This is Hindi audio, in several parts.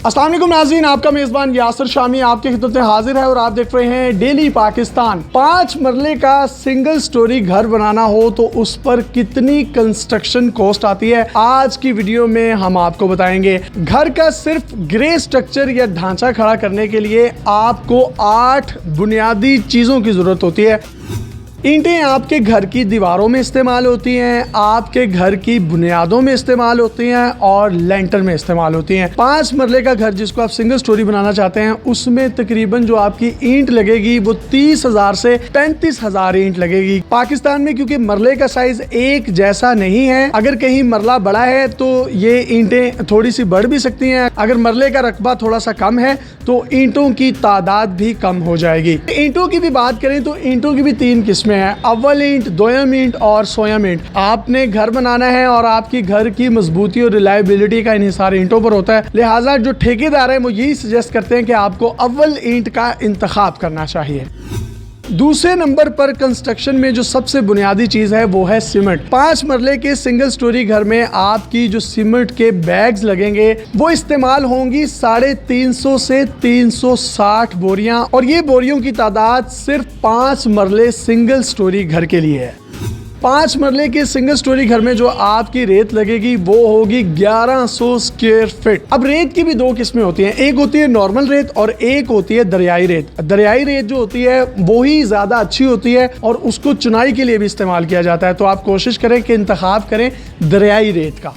अस्सलाम वालेकुम नाज़रीन, आपका मेज़बान यासिर शामी आपकी खिदमत में हाजिर है और आप देख रहे हैं डेली पाकिस्तान। 5 मरले का सिंगल स्टोरी घर बनाना हो तो उस पर कितनी कंस्ट्रक्शन कॉस्ट आती है, आज की वीडियो में हम आपको बताएंगे। घर का सिर्फ ग्रे स्ट्रक्चर या ढांचा खड़ा करने के लिए आपको 8 बुनियादी चीज़ों की ज़रूरत होती है। ईंटें आपके घर की दीवारों में इस्तेमाल होती हैं, आपके घर की बुनियादों में इस्तेमाल होती हैं और लेंटर में इस्तेमाल होती हैं। 5 मरले का घर जिसको आप सिंगल स्टोरी बनाना चाहते हैं उसमें तकरीबन जो आपकी ईंट लगेगी वो 30,000 से 35,000 ईंट लगेगी। पाकिस्तान में क्योंकि मरले का साइज एक जैसा नहीं है, अगर कहीं मरला बड़ा है तो ये ईंटें थोड़ी सी बढ़ भी सकती हैं, अगर मरले का रकबा थोड़ा सा कम है तो ईंटों की तादाद भी कम हो जाएगी। ईंटों की भी बात करें तो ईंटों की भी 3 किस्में हैं, अव्वल ईंट, दोयम ईंट और सोयम ईंट। आपने घर बनाना है और आपकी घर की मजबूती और रिलायबिलिटी का इन्हिसार ईंटों पर होता है, लिहाजा जो ठेकेदार है वो यही सजेस्ट करते हैं कि आपको अव्वल ईंट का इंतखाब करना चाहिए। दूसरे नंबर पर कंस्ट्रक्शन में जो सबसे बुनियादी चीज़ है वो है सीमेंट। 5 मरले के सिंगल स्टोरी घर में आपकी जो सीमेंट के बैग्स लगेंगे वो इस्तेमाल होंगी 350 से 360 बोरियां, और ये बोरियों की तादाद सिर्फ 5 मरले सिंगल स्टोरी घर के लिए है। 5 मरले के सिंगल स्टोरी घर में जो आपकी रेत लगेगी वो होगी 1100 स्क्वायर फीट। अब रेत की भी 2 किस्में होती हैं, एक होती है नॉर्मल रेत और एक होती है दरियाई रेत। दरियाई रेत जो होती है वो ही ज़्यादा अच्छी होती है और उसको चुनाई के लिए भी इस्तेमाल किया जाता है, तो आप कोशिश करें कि इंतखाब करें दरियाई रेत का।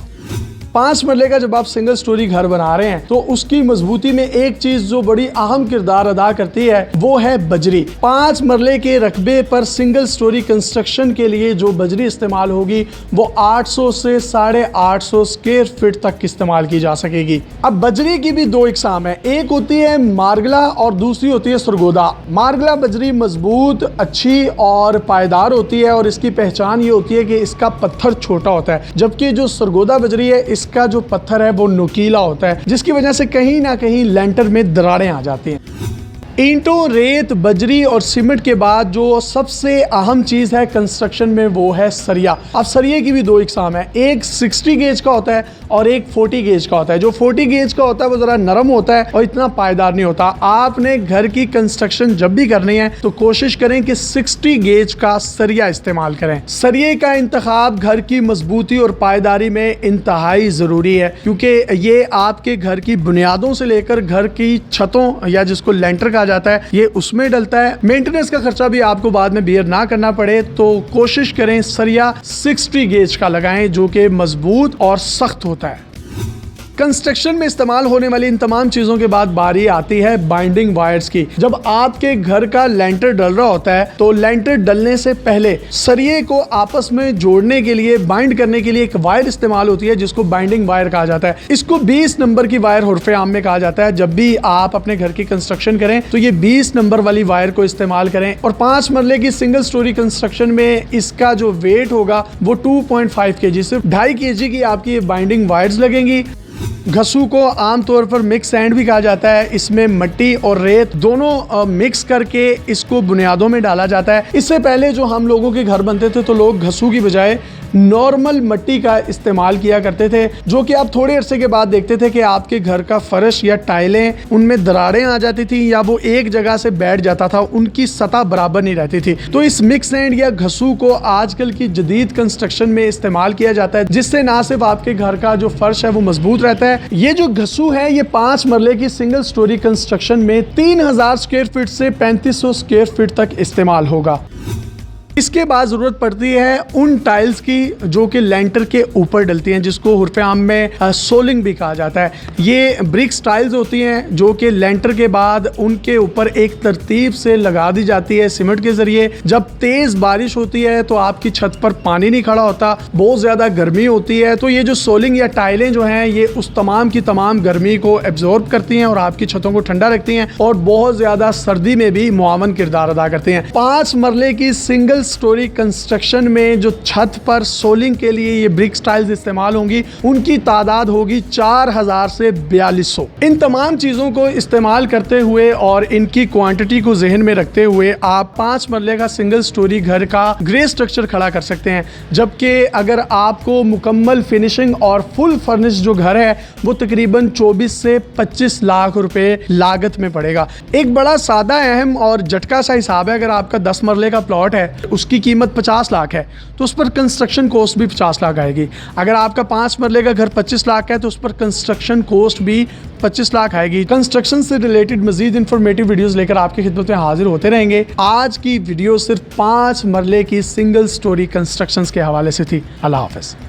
5 मरले का जब आप सिंगल स्टोरी घर बना रहे हैं तो उसकी मजबूती में एक चीज जो बड़ी अहम किरदार अदा करती है वो है बजरी। 5 मरले के रकबे पर सिंगल स्टोरी कंस्ट्रक्शन के लिए जो बजरी इस्तेमाल होगी वो 800 से 850 स्क्वायर फीट तक इस्तेमाल की जा सकेगी। अब बजरी की भी 2 इकसाम है, एक होती है मार्गला और दूसरी होती है सरगोदा। मार्गला बजरी मजबूत, अच्छी और पायदार होती है और इसकी पहचान ये होती है कि इसका पत्थर छोटा होता है, जबकि जो सरगोदा बजरी है इसका जो पत्थर है वो नुकीला होता है, जिसकी वजह से कहीं ना कहीं लेंटर में दरारें आ जाती हैं। ईंटों, रेत, बजरी और सीमेंट के बाद जो सबसे अहम चीज़ है कंस्ट्रक्शन में वो है सरिया। अब सरिये की भी 2 इकसाम है, एक 60 गेज का होता है और एक 40 गेज का होता है। जो 40 गेज का होता है वो ज़रा नरम होता है और इतना पायदार नहीं होता। आपने घर की कंस्ट्रक्शन जब भी करनी है तो कोशिश करें कि 60 गेज का सरिया इस्तेमाल करें। सरिये का इंतखाब घर की मजबूती और पायदारी में इंतहाई ज़रूरी है, क्योंकि ये आपके घर की बुनियादों से लेकर घर की छतों या जिसको लेंटर कहा जाता है ये उसमें डलता है। मेंटेनेंस का खर्चा भी आपको बाद में बियर ना करना पड़े, तो कोशिश करें सरिया 60 गेज का लगाएं जो कि मजबूत और सख्त होता है। कंस्ट्रक्शन में इस्तेमाल होने वाली इन तमाम चीज़ों के बाद बारी आती है बाइंडिंग वायर्स की। जब आपके घर का लेंटर डल रहा होता है तो लेंटर डलने से पहले सरिये को आपस में जोड़ने के लिए, बाइंड करने के लिए एक वायर इस्तेमाल होती है जिसको बाइंडिंग वायर कहा जाता है। इसको 20 नंबर की वायर हुर्फ़े आम में कहा जाता है। जब भी आप अपने घर की कंस्ट्रक्शन करें तो ये 20 नंबर वाली वायर को इस्तेमाल करें। और 5 मरले की सिंगल स्टोरी कंस्ट्रक्शन में इसका जो वेट होगा वो 2.5 kg, सिर्फ 2.5 kg की आपकी ये बाइंडिंग वायर्स लगेंगी। घसू को आमतौर पर मिक्स सैंड भी कहा जाता है। इसमें मिट्टी और रेत दोनों मिक्स करके इसको बुनियादों में डाला जाता है। इससे पहले जो हम लोगों के घर बनते थे तो लोग घसू की बजाय नॉर्मल मिट्टी का इस्तेमाल किया करते थे, जो कि आप थोड़े अरसे के बाद देखते थे कि आपके घर का फर्श या टाइलें उनमें दरारें आ जाती थी या वो एक जगह से बैठ जाता था, उनकी सतह बराबर नहीं रहती थी। तो इस मिक्स सैंड या घसू को आजकल की जदीद कंस्ट्रक्शन में इस्तेमाल किया जाता है, जिससे ना सिर्फ आपके घर का जो फर्श है वो मजबूत रहता है। ये जो घसू है ये 5 मरले की सिंगल स्टोरी कंस्ट्रक्शन में 3000 स्क्वायर फीट से 3500 स्क्वायर फीट तक इस्तेमाल होगा। इसके बाद ज़रूरत पड़ती है उन टाइल्स की जो कि लेंटर के ऊपर डलती हैं, जिसको हुर्फ़े आम में सोलिंग भी कहा जाता है। ये ब्रिक्स टाइल्स होती हैं जो कि लेंटर के बाद उनके ऊपर एक तरतीब से लगा दी जाती है सीमेंट के ज़रिए। जब तेज़ बारिश होती है तो आपकी छत पर पानी नहीं खड़ा होता, बहुत ज़्यादा गर्मी होती है, तो ये जो सोलिंग या टाइलें जो हैं ये उस तमाम की तमाम गर्मी को एब्जॉर्ब करती हैं और आपकी छतों को ठंडा रखती हैं और बहुत ज़्यादा सर्दी में भी मुआवन किरदार अदा करती हैं। 5 मरले की सिंगल स्टोरी कंस्ट्रक्शन में जो छत पर सोलिंग के लिए ये ब्रिक टाइल्स इस्तेमाल होंगी, उनकी तादाद होगी 4000 से 4200। इन तमाम चीज़ों को इस्तेमाल करते हुए और इनकी क्वांटिटी को जहन में रखते हुए आप 5 मरले का सिंगल स्टोरी घर का ग्रे स्ट्रक्चर खड़ा कर सकते हैं। जबकि अगर आपको मुकम्मल फिनिशिंग और फुल फर्निश जो घर है वो तकरीबन 24 से 25 लाख रुपए लागत में पड़ेगा। एक बड़ा सादा, अहम और झटका सा हिसाब है, अगर आपका 10 मरले का प्लॉट है, उसकी कीमत 50 लाख है तो उस पर कंस्ट्रक्शन कॉस्ट भी 50 लाख आएगी। अगर आपका 5 मरले का घर 25 लाख का है तो उस पर कंस्ट्रक्शन कॉस्ट भी 25 लाख आएगी। कंस्ट्रक्शन से रिलेटेड मजीद इंफॉर्मेटिव वीडियोस लेकर आपकी खिदमत में हाजिर होते रहेंगे। आज की वीडियो सिर्फ 5 मरले की सिंगल स्टोरी कंस्ट्रक्शंस के हवाले से थी। अल्लाह हाफ़िज़।